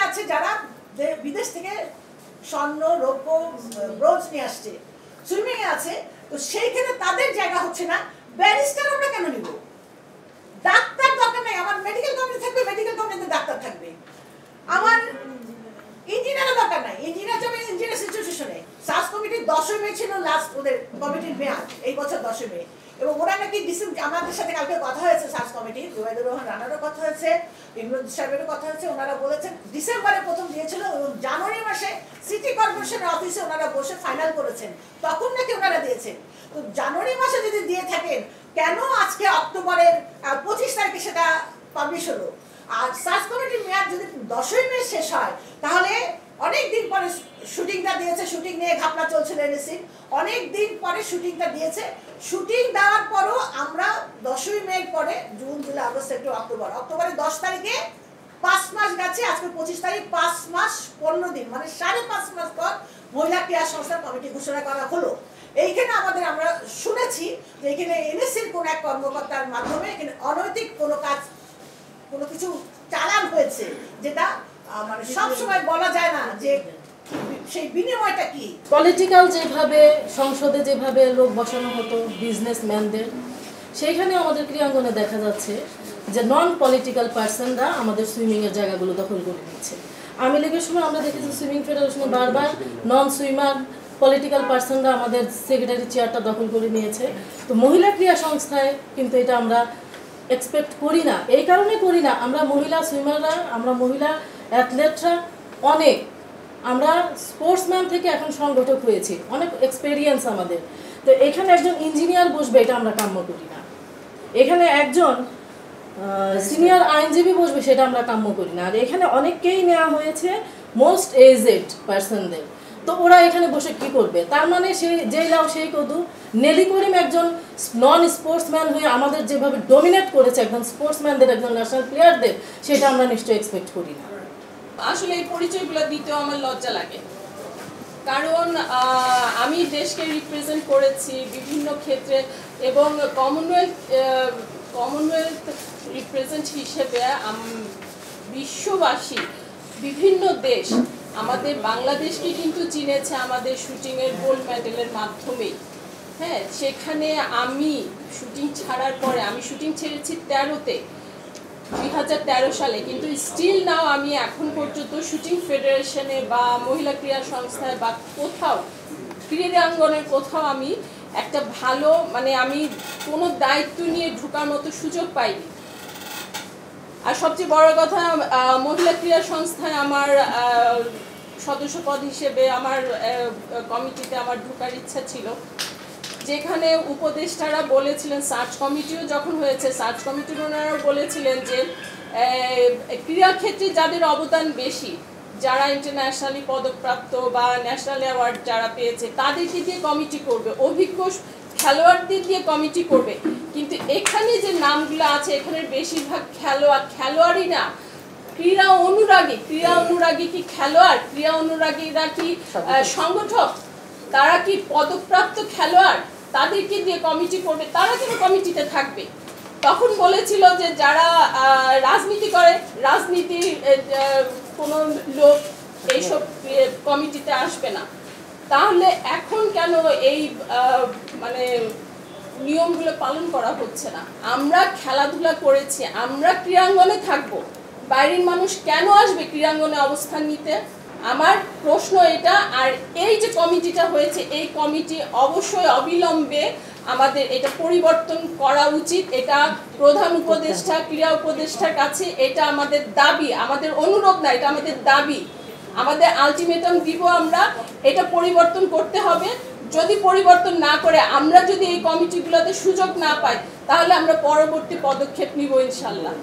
আছে যারা বিদেশ থেকে স্বর্ণ রৌপ্য ব্রোঞ্জ নিয়ে আসছে, সুইমিং এ আছে, তো সেইখানে তাদের জায়গা হচ্ছে না। ব্যারিস্টার আমরা কেন নিব? ডাক্তার দরকার নেই, আমার মেডিকেল কোম্পানি থাকবে, মেডিকেল কোম্পানিতে ডাক্তার থাকবে। আমার ইঞ্জিনিয়ারের দরকার নাই, ইঞ্জিনিয়ার যাবে ইঞ্জিনিয়ার সিচুয়েশনে। সার্চ কমিটির 10 মে ছিল লাস্ট ওদের কমিটির মেয়াদ, এই বছর 10 মে, এবং ওরা নাকি আমাদের সাথে কালকে কথা হয়েছে, সার্চ কমিটির জুবাইদুর রহমান রানারও কথা হয়েছে, ইমরুল সাহেবেরও কথা হয়েছে। ওনারা বলেছেন ডিসেম্বরে প্রথম দিয়েছিল এবং জানুয়ারি মাসে সিটি কর্পোরেশনের অফিসে ওনারা বসে ফাইনাল করেছেন, তখন নাকি ওনারা দিয়েছেন। তো জানুয়ারি মাসে যদি দিয়ে থাকেন, কেন আজকে অক্টোবরের 25 তারিখে সেটা পাবলিশ হলো? আর সার্চ কমিটির মেয়াদ যদি 10 মে শেষ হয়, তাহলে অনেক দিন পরে শুটিংটা দিয়েছে, শুটিং নিয়ে ঘাপলা চলছিল এনএসসি, অনেক দিন পরে শুটিংটা দিয়েছে। শুটিং দেওয়ার পরও আমরা 10 মে পরে June July August September October, অক্টোবরের 10 তারিখে 5 মাস গেছে, আজকে 25 তারিখ, 5 মাস 15 দিন, মানে 5.5 মাস পর মহিলা ক্রীড়া সংস্থার কমিটি ঘোষণা করা হলো। এইখানে আমরা শুনেছি যে এখানে এনএসসির কোন এক কর্মকর্তার মাধ্যমে এখানে অনৈতিক কোনো কাজ, কোনো কিছু চালান হয়েছে, যেটা মানে সব সময় বলা যায় না যে সেই বিনিময়টা কি। পলিটিক্যাল যেভাবে সংসদে যেভাবে লোক বসানো হতো বিজনেসম্যানদের, সেইখানে আমাদের ক্রীড়াঙ্গনে দেখা যাচ্ছে যে নন পলিটিক্যাল পার্সনরা আমাদের সুইমিংয়ের জায়গাগুলো দখল করে নিচ্ছে। আওয়ামী লীগের সময় আমরা দেখেছি সুইমিং ফেডারেশনে বারবার নন সুইমার পলিটিক্যাল পার্সনরা আমাদের সেক্রেটারি চেয়ারটা দখল করে নিয়েছে। তো মহিলা ক্রীড়া সংস্থায় কিন্তু এটা আমরা এক্সপেক্ট করি না। এই কারণে করি না, আমরা মহিলা সুইমাররা, আমরা মহিলা অ্যাথলেটরা অনেক, আমরা স্পোর্টসম্যান থেকে এখন সংগঠক হয়েছি, অনেক এক্সপেরিয়েন্স আমাদের। তো এখানে একজন ইঞ্জিনিয়ার বসবে, এটা আমরা কাম্য করি না। এখানে একজন সিনিয়র আইনজীবী বসবে, সেটা আমরা কাম্য করি না। আর এখানে অনেককেই নেওয়া হয়েছে মোস্ট এজেড পার্সনদের, তো ওরা এখানে বসে কি করবে? তার মানে সে যেই লাও সেই কদু। নেলি করিম একজন নন স্পোর্টসম্যান হয়ে আমাদের যেভাবে ডমিনেট করেছে একজন স্পোর্টসম্যানদের, একজন ন্যাশনাল প্লেয়ারদের, সেটা আমরা নিশ্চয়ই এক্সপেক্ট করি না। আসলে এই পরিচয়গুলো দিতেও আমার লজ্জা লাগে, কারণ আমি দেশকে রিপ্রেজেন্ট করেছি বিভিন্ন ক্ষেত্রে, এবং কমনওয়েলথ রিপ্রেজেন্ট হিসেবে বিশ্ববাসী বিভিন্ন দেশ আমাদের বাংলাদেশকে কিন্তু চিনেছে আমাদের শুটিংয়ের গোল্ড মেডেলের মাধ্যমেই। হ্যাঁ, সেখানে আমি শুটিং ছাড়ার পরে, আমি শুটিং ছেড়েছি 2013 সালে, কিন্তু স্টিল নাও আমি এখন পর্যন্ত শুটিং ফেডারেশনে বা মহিলা ক্রীড়া সংস্থায় বা কোথাও ক্রীড়াঙ্গনের কোথাও আমি একটা ভালো, মানে আমি কোনো দায়িত্ব নিয়ে ঢোকার মতো সুযোগ পাইনি। আর সবচেয়ে বড় কথা, মহিলা ক্রীড়া সংস্থায় আমার সদস্য পদ হিসেবে আমার কমিটিতে আমার ঢোকার ইচ্ছা ছিল, যেখানে উপদেষ্টারা বলেছিলেন, সার্চ কমিটিও যখন হয়েছে, সার্চ কমিটির ওনারাও বলেছিলেন যে ক্রীড়াক্ষেত্রে যাদের অবদান বেশি, যারা ইন্টারন্যাশনালি পদকপ্রাপ্ত বা ন্যাশনাল অ্যাওয়ার্ড যারা পেয়েছে, তাদেরকে দিয়ে কমিটি করবে, অভিজ্ঞ খেলোয়াড়দের দিয়ে কমিটি করবে। কিন্তু এখানে যে নামগুলো আছে, এখানের বেশিরভাগ খেলোয়াড়ই না, ক্রীড়া অনুরাগী কি খেলোয়াড়? ক্রীড়া অনুরাগীরা কি সংগঠক? তারা কি পদকপ্রাপ্ত খেলোয়াড়? তাদেরকে দিয়ে কমিটি করবে, তারা কেন কমিটিতে থাকবে? তখন বলেছিল যে যারা রাজনীতি করে, রাজনীতির কোনো লোক এইসব কমিটিতে আসবে না। তাহলে এখন কেন এই মানে নিয়মগুলো পালন করা হচ্ছে না? আমরা খেলাধুলা করেছি, আমরা ক্রীড়াঙ্গনে থাকবো, বাইরের মানুষ কেন আসবে ক্রীড়াঙ্গনে অবস্থান নিতে? আমার প্রশ্ন এটা। আর এই যে কমিটিটা হয়েছে, এই কমিটি অবশ্যই অবিলম্বে আমাদের এটা পরিবর্তন করা উচিত। এটা প্রধান উপদেষ্টা, ক্রীড়া উপদেষ্টার কাছে এটা আমাদের দাবি, আমাদের অনুরোধ না, এটা আমাদের দাবি, আমাদের আলটিমেটাম দিব আমরা। এটা পরিবর্তন করতে হবে। যদি পরিবর্তন না করে, আমরা যদি এই কমিটিগুলোতে সুযোগ না পাই, তাহলে আমরা পরবর্তী পদক্ষেপ নিব ইনশাল্লাহ।